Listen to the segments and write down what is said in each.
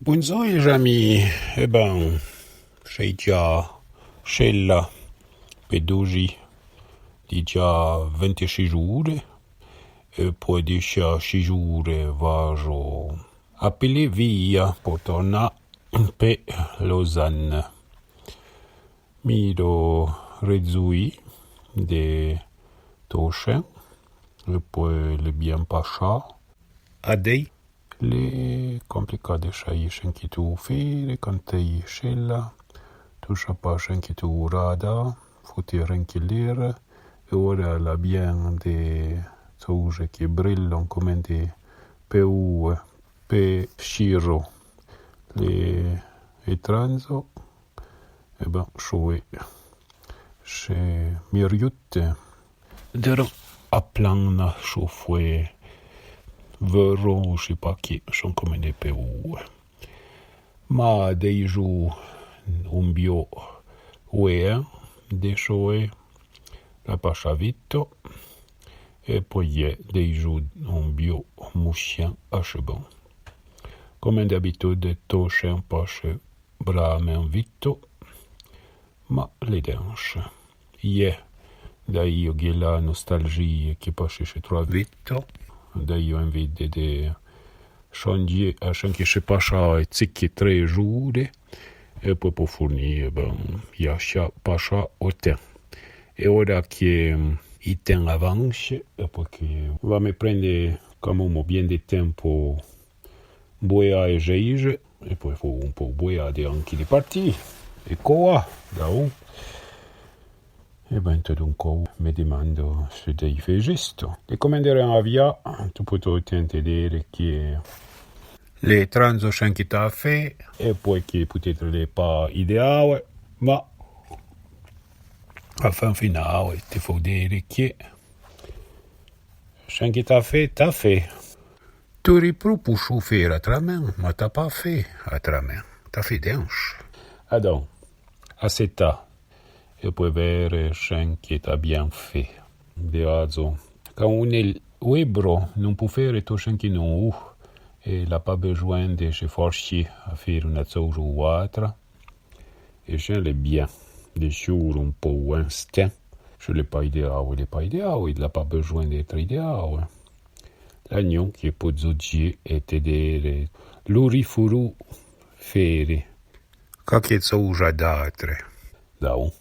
Buongiorno amici, c'è già scella per oggi di già 26 giorni e poi di 6 giorni vado a pile via per tornare per Lausanne. Mi do rezui de Tosche e poi le bien pascià a dei le complicate scegliere anche tu fare, cantare scella, tu sapessi anche tu rada, fotere anche l'era, e ora la bien de cose che brillano come de peu, pe sciro, le e transo, e cioè, se mi riutte, der a plana sciofue, vero, je sais pas qui sont comme des PU. Ma dei giù un bio uea, de soe, la pasciavito, e poi dei giù un bio muscien a chebon. Come d'abitudine, tosce un pasce brame un vitto, ma le danse. Da io che la nostalgia che pasce se trova vitto, da io invece di changer a chaque che pascia e zicchi 3 giorni e poi può fornire yasha pascia o te. E ora che il tempo avanza e poi che va mi prendere come un bien di tempo boia e geige e poi fu un po' boia di anche di partire e qua da un e dunque mi domando se devi fare gesto. E come andare a via, tu potete intendere che le transo anche caffè e poi che potete le pas ideali, ma a fin finale ti fa dire che anche caffè. Tu ripropri fare a tramen, ma t'as pas fait a tramen, t'as fait denche. Adon, a setta. E poi avere anche da bien fait. De azo. Quand on est webro, non può fare to anche non e la pas besoin de se forcer a faire una chose ou l'autre. Et je l'ai bien. De jour un peu instinct. Je l'ai pas idéal, il n'a pas besoin d'être idéal. L'agnon che può zoggi e vedere l'urifuru fere. Qualche chose d'altre. Dans.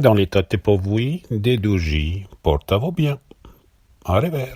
Dans l'état de pour vous, des dougies, portez-vous bien. Au revoir.